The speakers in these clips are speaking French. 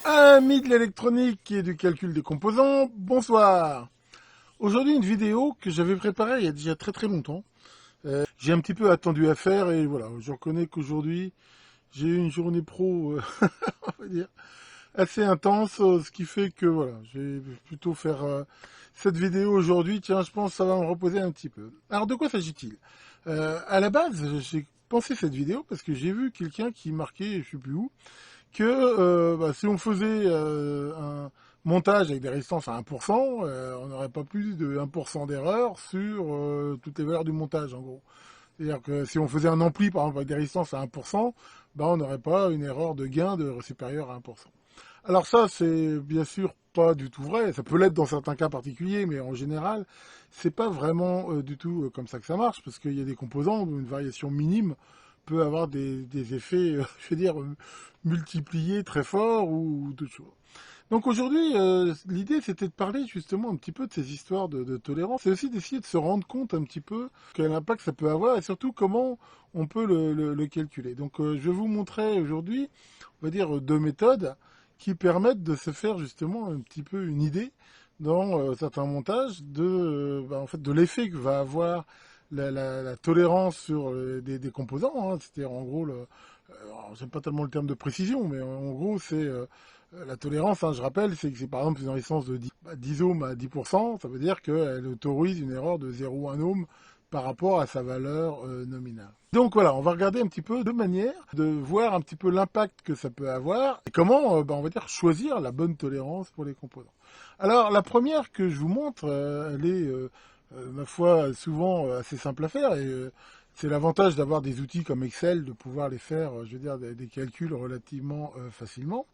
Amis de l'électronique et du calcul des composants, bonsoir. Aujourd'hui une vidéo que j'avais préparée il y a déjà très longtemps. J'ai un petit peu attendu à faire et voilà, je reconnais qu'aujourd'hui j'ai eu une journée pro, on va dire, assez intense, ce qui fait que voilà, je vais plutôt faire cette vidéo aujourd'hui. Tiens, je pense que ça va me reposer un petit peu. Alors de quoi s'agit-il? À la base, j'ai pensé cette vidéo parce que j'ai vu quelqu'un qui marquait, je sais plus où, que si on faisait un montage avec des résistances à 1%, on n'aurait pas plus de 1% d'erreur sur toutes les valeurs du montage, en gros. C'est-à-dire que si on faisait un ampli, par exemple, avec des résistances à 1%, on n'aurait pas une erreur de gain supérieure à 1%. Alors ça, c'est bien sûr pas du tout vrai. Ça peut l'être dans certains cas particuliers, mais en général, c'est pas vraiment du tout comme ça que ça marche, parce qu'il y a des composants où une variation minime peut avoir des effets, je veux dire, multipliés très forts ou d'autres choses. Donc aujourd'hui, l'idée c'était de parler justement un petit peu de ces histoires de tolérance et aussi d'essayer de se rendre compte un petit peu quel impact ça peut avoir et surtout comment on peut le calculer. Donc je vais vous montrer aujourd'hui, on va dire, deux méthodes qui permettent de se faire justement un petit peu une idée dans certains montages en fait, de l'effet que va avoir la tolérance sur des composants, hein. C'est-à-dire en gros, j'aime pas tellement le terme de précision, mais en gros c'est la tolérance, hein, je rappelle, c'est que c'est par exemple une résistance de 10 ohms à 10%, ça veut dire qu'elle autorise une erreur de 0,1 ohm par rapport à sa valeur nominale. Donc voilà, on va regarder un petit peu deux manières de voir un petit peu l'impact que ça peut avoir et comment, on va dire, choisir la bonne tolérance pour les composants. Alors la première que je vous montre, elle est, ma foi, souvent assez simple à faire et c'est l'avantage d'avoir des outils comme Excel, de pouvoir les faire, je veux dire, des calculs relativement facilement.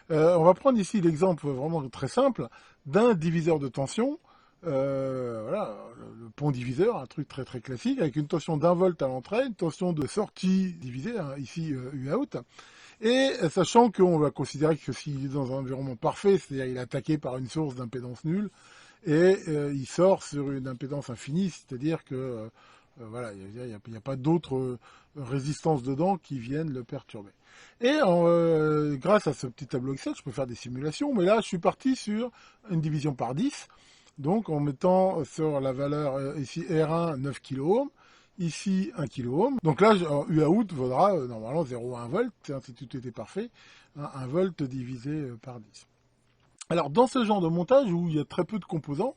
On va prendre ici l'exemple vraiment très simple d'un diviseur de tension. Voilà, le pont diviseur, un truc très classique, avec une tension d'1 volt à l'entrée, une tension de sortie divisée, hein, ici U-out. Et sachant qu'on va considérer que s'il est dans un environnement parfait, c'est-à-dire il est attaqué par une source d'impédance nulle, et il sort sur une impédance infinie, c'est-à-dire que voilà, il n'y a pas d'autres résistances dedans qui viennent le perturber. Et grâce à ce petit tableau Excel, je peux faire des simulations, mais là je suis parti sur une division par 10, donc en mettant sur la valeur ici R1 9 kΩ, ici 1 kΩ. Donc là, U-out vaudra normalement 0,1 volt, hein, si tout était parfait, hein, 1 volt divisé par 10. Alors dans ce genre de montage où il y a très peu de composants,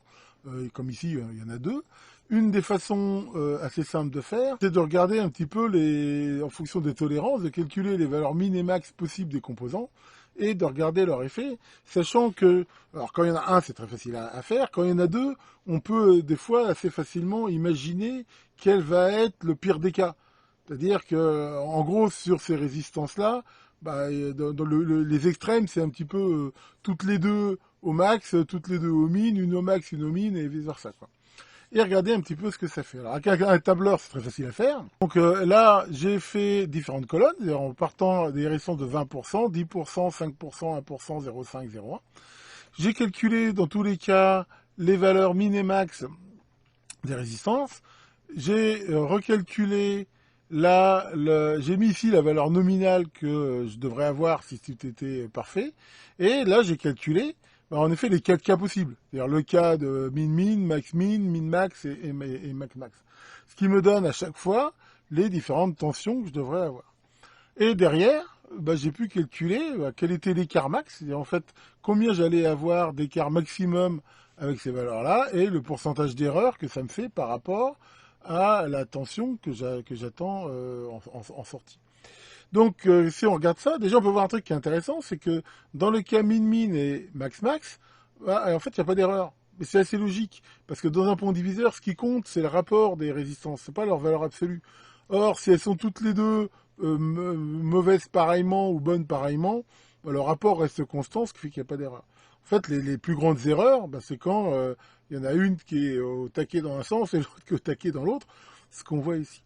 comme ici il y en a deux, une des façons assez simples de faire, c'est de regarder un petit peu en fonction des tolérances, de calculer les valeurs min et max possibles des composants et de regarder leur effet, sachant que, alors quand il y en a un, c'est très facile à faire, quand il y en a deux, on peut des fois assez facilement imaginer quel va être le pire des cas. C'est-à-dire que, en gros, sur ces résistances-là, dans les extrêmes, c'est un petit peu toutes les deux au max, toutes les deux au min, une au max, une au min, et vice-versa, quoi. Et regardez un petit peu ce que ça fait. Alors, avec un tableur, c'est très facile à faire. Donc là, j'ai fait différentes colonnes, en partant des résistances de 20%, 10%, 5%, 1%, 0,5, 0,1. J'ai calculé, dans tous les cas, les valeurs min et max des résistances. J'ai recalculé là, j'ai mis ici la valeur nominale que je devrais avoir si tout était parfait. Et là, j'ai calculé, en effet, les 4 cas possibles. C'est-à-dire le cas de min-min, max-min, min-max et max-max. Ce qui me donne à chaque fois les différentes tensions que je devrais avoir. Et derrière, j'ai pu calculer quel était l'écart max, c'est-à-dire en fait combien j'allais avoir d'écart maximum avec ces valeurs-là et le pourcentage d'erreur que ça me fait par rapport à la tension que j'attends en sortie. Donc si on regarde ça, déjà on peut voir un truc qui est intéressant, c'est que dans le cas min-min et max-max, en fait il n'y a pas d'erreur. Mais c'est assez logique, parce que dans un pont diviseur, ce qui compte, c'est le rapport des résistances, c'est pas leur valeur absolue. Or, si elles sont toutes les deux mauvaises pareillement ou bonnes pareillement, le rapport reste constant, ce qui fait qu'il n'y a pas d'erreur. En fait, les plus grandes erreurs, c'est quand il y en a une qui est au taquet dans un sens et l'autre qui est au taquet dans l'autre, ce qu'on voit ici.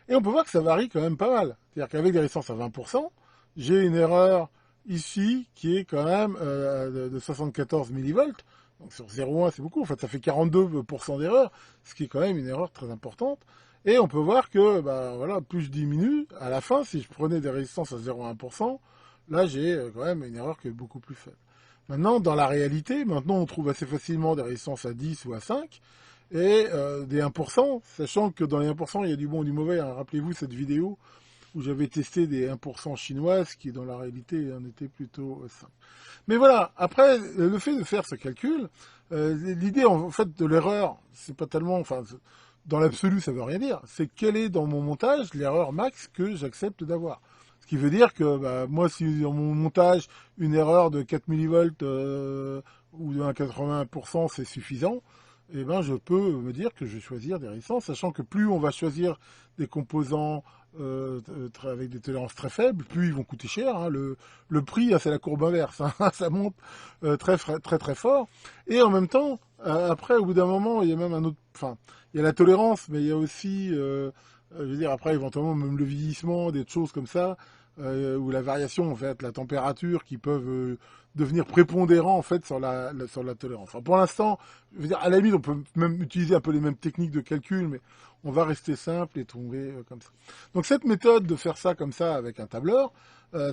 Et on peut voir que ça varie quand même pas mal. C'est-à-dire qu'avec des résistances à 20%, j'ai une erreur ici qui est quand même de 74 millivolts. Donc sur 0,1 c'est beaucoup, en fait ça fait 42% d'erreur, ce qui est quand même une erreur très importante. Et on peut voir que voilà, plus je diminue, à la fin, si je prenais des résistances à 0,1%, Là, j'ai quand même une erreur qui est beaucoup plus faible. Maintenant, dans la réalité, maintenant on trouve assez facilement des résistances à 10 ou à 5 et des 1%, sachant que dans les 1%, il y a du bon et du mauvais. Hein. Rappelez-vous cette vidéo où j'avais testé des 1% chinoises qui, dans la réalité, en étaient plutôt simples. Mais voilà, après, le fait de faire ce calcul, l'idée en fait de l'erreur, c'est pas tellement, enfin, dans l'absolu, ça veut rien dire. C'est quelle est dans mon montage l'erreur max que j'accepte d'avoir. Ce qui veut dire que bah, moi, si dans mon montage, une erreur de 4 millivolts ou de 80% c'est suffisant, eh ben, je peux me dire que je vais choisir des résistances, sachant que plus on va choisir des composants avec des tolérances très faibles, plus ils vont coûter cher. Hein. Le prix, c'est la courbe inverse, hein. Ça monte très fort. Et en même temps, après, au bout d'un moment, il y a même un autre, enfin, il y a la tolérance, mais il y a aussi, je veux dire, après, éventuellement, même le vieillissement, des choses comme ça, ou la variation, en fait, la température, qui peuvent devenir prépondérants, en fait, sur sur la tolérance. Alors, pour l'instant, je veux dire, à la limite, on peut même utiliser un peu les mêmes techniques de calcul, mais on va rester simple et tomber comme ça. Donc, cette méthode de faire ça comme ça avec un tableur,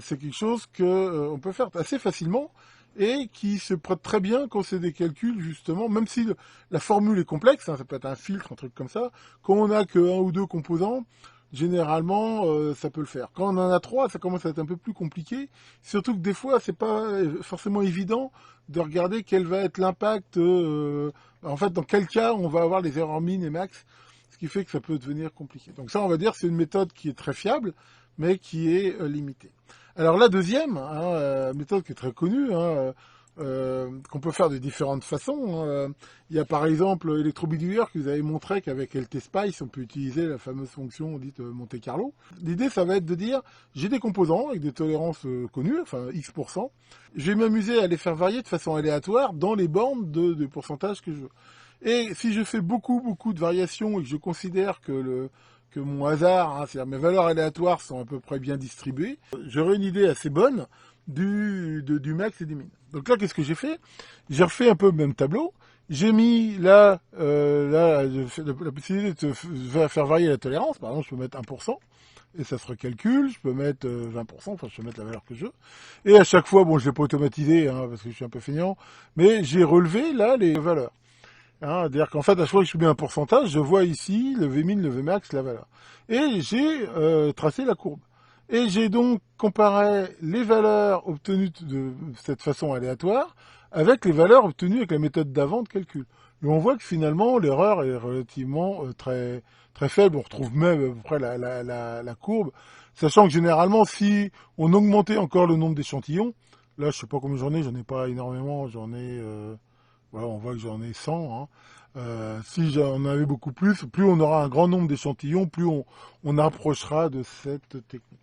c'est quelque chose que on peut faire assez facilement et qui se prête très bien quand c'est des calculs, justement, même si la formule est complexe, hein, ça peut être un filtre, un truc comme ça, quand on n'a que un ou deux composants, généralement, ça peut le faire. Quand on en a trois, ça commence à être un peu plus compliqué, surtout que des fois, c'est pas forcément évident de regarder quel va être l'impact, en fait, dans quel cas on va avoir les erreurs min et max, ce qui fait que ça peut devenir compliqué. Donc ça, on va dire, c'est une méthode qui est très fiable, mais qui est limitée. Alors la deuxième méthode qui est très connue, qu'on peut faire de différentes façons. Il y a par exemple Electrobit qui vous avait montré qu'avec LT-Spice, on peut utiliser la fameuse fonction dite Monte Carlo. L'idée, ça va être de dire, j'ai des composants avec des tolérances connues, enfin X%. Je vais m'amuser à les faire varier de façon aléatoire dans les bornes de pourcentage que je veux. Et si je fais beaucoup de variations et que je considère que mon hasard, hein, c'est-à-dire mes valeurs aléatoires sont à peu près bien distribuées, j'aurai une idée assez bonne du max et du min. Donc là, qu'est-ce que j'ai fait? J'ai refait un peu le même tableau. J'ai mis là, la possibilité de faire varier la tolérance. Par exemple, je peux mettre 1%. Et ça se recalcule, je peux mettre 20%, enfin je peux mettre la valeur que je veux. Et à chaque fois, bon, je ne l'ai pas automatisé, hein, parce que je suis un peu feignant, mais j'ai relevé là les valeurs. Hein, c'est-à-dire qu'en fait, à chaque fois que je mets un pourcentage, je vois ici le Vmin, le Vmax, la valeur. Et j'ai tracé la courbe. Et j'ai donc comparé les valeurs obtenues de cette façon aléatoire avec les valeurs obtenues avec la méthode d'avant de calcul. Et on voit que finalement, l'erreur est relativement très faible. On retrouve même à peu près la courbe. Sachant que généralement, si on augmentait encore le nombre d'échantillons, là, je sais pas combien j'en ai pas énormément, j'en ai... voilà, on voit que j'en ai 100. Hein. Si j'en avais beaucoup plus, plus on aura un grand nombre d'échantillons, plus on approchera de cette technique.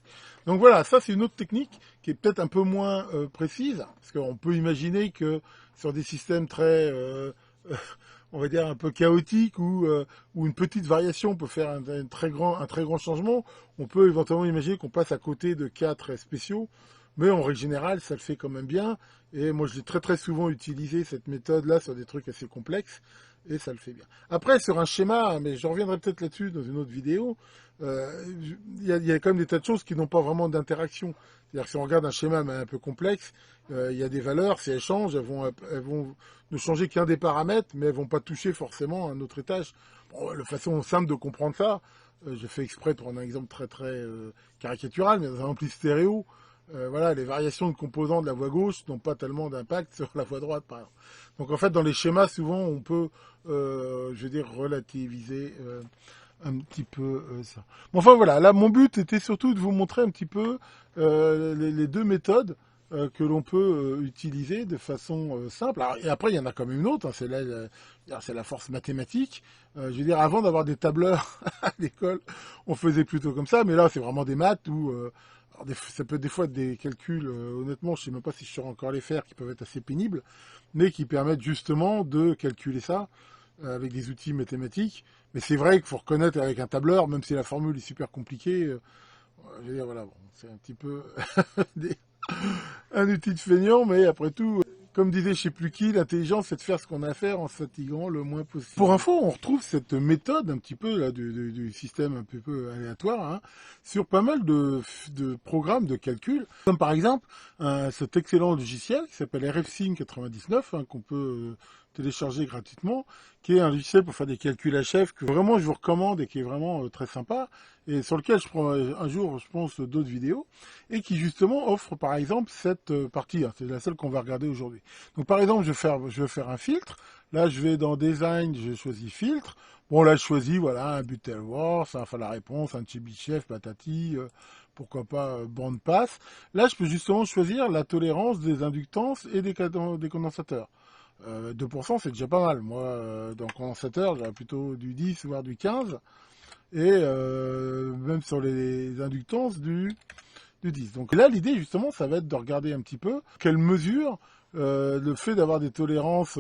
Donc voilà, ça c'est une autre technique qui est peut-être un peu moins précise, parce qu'on peut imaginer que sur des systèmes très, on va dire un peu chaotiques, où une petite variation peut faire un très grand changement, on peut éventuellement imaginer qu'on passe à côté de cas très spéciaux. Mais en règle générale, ça le fait quand même bien. Et moi, je l'ai très souvent utilisé, cette méthode-là, sur des trucs assez complexes. Et ça le fait bien. Après, sur un schéma, mais je reviendrai peut-être là-dessus dans une autre vidéo, il y a quand même des tas de choses qui n'ont pas vraiment d'interaction. C'est-à-dire que si on regarde un schéma mais un peu complexe, il y a des valeurs, si elles changent, elles vont ne changer qu'un des paramètres, mais elles vont pas toucher forcément un autre étage. Bon, la façon simple de comprendre ça, j'ai fait exprès de prendre un exemple très caricatural, mais dans un ampli stéréo, voilà, les variations de composants de la voie gauche n'ont pas tellement d'impact sur la voie droite, par exemple. Donc en fait, dans les schémas, souvent, on peut, je veux dire, relativiser un petit peu ça. Bon, enfin voilà, là, mon but était surtout de vous montrer un petit peu les deux méthodes que l'on peut utiliser de façon simple. Alors, et après, il y en a quand même une autre, hein, c'est la force mathématique. Je veux dire, avant d'avoir des tableurs à l'école, on faisait plutôt comme ça, mais là, c'est vraiment des maths où... alors ça peut des fois être des calculs, honnêtement, je ne sais même pas si je saurais encore les faire, qui peuvent être assez pénibles, mais qui permettent justement de calculer ça avec des outils mathématiques. Mais c'est vrai qu'il faut reconnaître avec un tableur, même si la formule est super compliquée, je veux dire, voilà, bon, c'est un petit peu un outil de feignant, mais après tout, Comme disait je sais plus qui, l'intelligence c'est de faire ce qu'on a à faire en se fatiguant le moins possible. Pour info, on retrouve cette méthode un petit peu là du système un peu aléatoire hein, sur pas mal de programmes de calcul, comme par exemple cet excellent logiciel qui s'appelle RFSync 99 hein, qu'on peut télécharger gratuitement, qui est un logiciel pour faire des calculs à chef que vraiment je vous recommande et qui est vraiment très sympa et sur lequel je prends un jour je pense d'autres vidéos et qui justement offre par exemple cette partie, hein, c'est la seule qu'on va regarder aujourd'hui. Donc par exemple je vais faire un filtre, là je vais dans design, je choisis filtre, bon là je choisis voilà un Butterworth, enfin la réponse, un Chebyshev, patati, pourquoi pas bande passe. Là je peux justement choisir la tolérance des inductances et des condensateurs. 2% c'est déjà pas mal. Moi, dans le condensateur, j'aurais plutôt du 10 voire du 15. Et même sur les inductances du 10. Donc là, l'idée justement, ça va être de regarder un petit peu quelle mesure le fait d'avoir des tolérances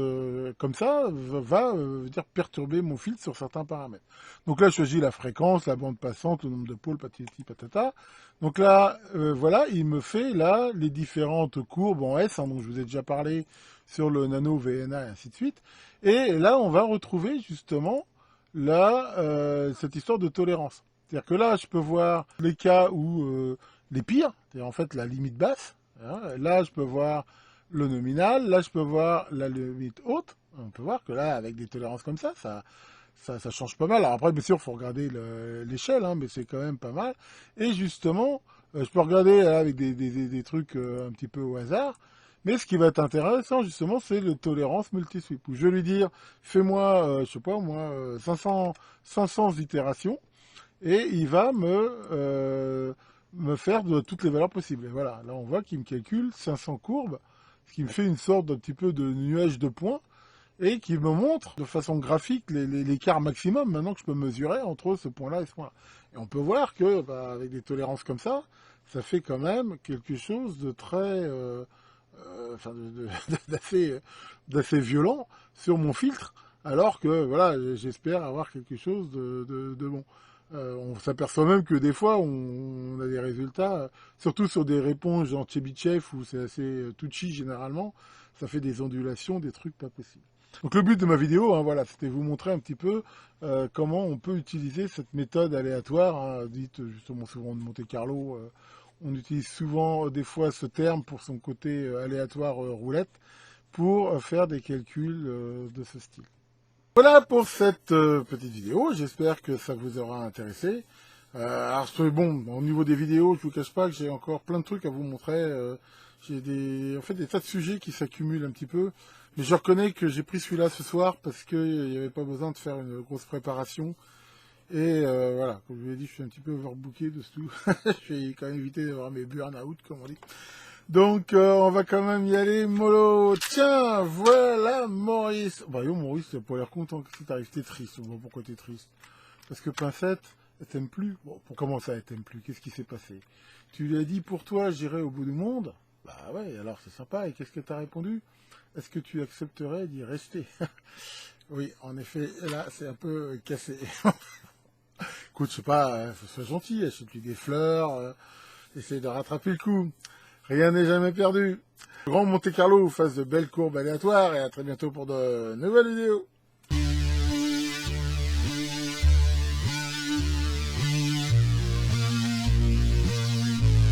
comme ça va dire perturber mon filtre sur certains paramètres. Donc là, je choisis la fréquence, la bande passante, le nombre de pôles, patati patata. Donc là, voilà, il me fait là les différentes courbes en S, hein, dont je vous ai déjà parlé sur le nano VNA et ainsi de suite. Et là, on va retrouver justement là cette histoire de tolérance. C'est-à-dire que là, je peux voir les cas où les pires, c'est-à-dire en fait la limite basse. Hein, là, je peux voir le nominal. Là, je peux voir la limite haute. On peut voir que là, avec des tolérances comme ça change pas mal. Alors après, bien sûr, il faut regarder l'échelle, hein, mais c'est quand même pas mal. Et justement, je peux regarder là, avec des trucs un petit peu au hasard. Mais ce qui va être intéressant, justement, c'est le tolérance multisweep. Où je vais lui dire, fais-moi, je sais pas, moi, 500 itérations. Et il va me faire de toutes les valeurs possibles. Et voilà, là on voit qu'il me calcule 500 courbes, ce qui me fait une sorte d'un petit peu de nuage de points, et qui me montre de façon graphique l'écart maximum maintenant que je peux mesurer entre ce point-là et ce point-là. Et on peut voir que avec des tolérances comme ça fait quand même quelque chose de très... enfin, d'assez violent sur mon filtre, alors que voilà, j'espère avoir quelque chose de bon. On s'aperçoit même que des fois, on a des résultats, surtout sur des réponses genre Chebyshev, où c'est assez touchy généralement, ça fait des ondulations, des trucs pas possibles. Donc le but de ma vidéo, hein, voilà, c'était vous montrer un petit peu comment on peut utiliser cette méthode aléatoire, hein, dite justement souvent de Monte-Carlo. On utilise souvent des fois ce terme pour son côté aléatoire roulette, pour faire des calculs de ce style. Voilà pour cette petite vidéo, j'espère que ça vous aura intéressé. Alors bon, au niveau des vidéos, je vous cache pas que j'ai encore plein de trucs à vous montrer. J'ai en fait des tas de sujets qui s'accumulent un petit peu. Mais je reconnais que j'ai pris celui-là ce soir parce qu'il n'y avait pas besoin de faire une grosse préparation. Et voilà, comme je vous l'ai dit, je suis un petit peu overbooké de tout. Je vais quand même éviter d'avoir mes burn-out, comme on dit. Donc, on va quand même y aller, mollo. Tiens, voilà Maurice. Bah, yo, Maurice, t'as pas l'air content que ça t'arrive. T'es triste. Bon, pourquoi t'es triste? Parce que Pincette, elle t'aime plus. Bon, comment ça, elle t'aime plus? Qu'est-ce qui s'est passé? Tu lui as dit, pour toi, j'irai au bout du monde. Bah ouais, alors c'est sympa. Et qu'est-ce que t'as répondu? Est-ce que tu accepterais d'y rester? Oui, en effet, là, c'est un peu cassé. Écoute, je sais pas, sois gentil, achète-lui des fleurs, essaye de rattraper le coup. Rien n'est jamais perdu. Le grand Monte Carlo vous fasse de belles courbes aléatoires et à très bientôt pour de nouvelles vidéos.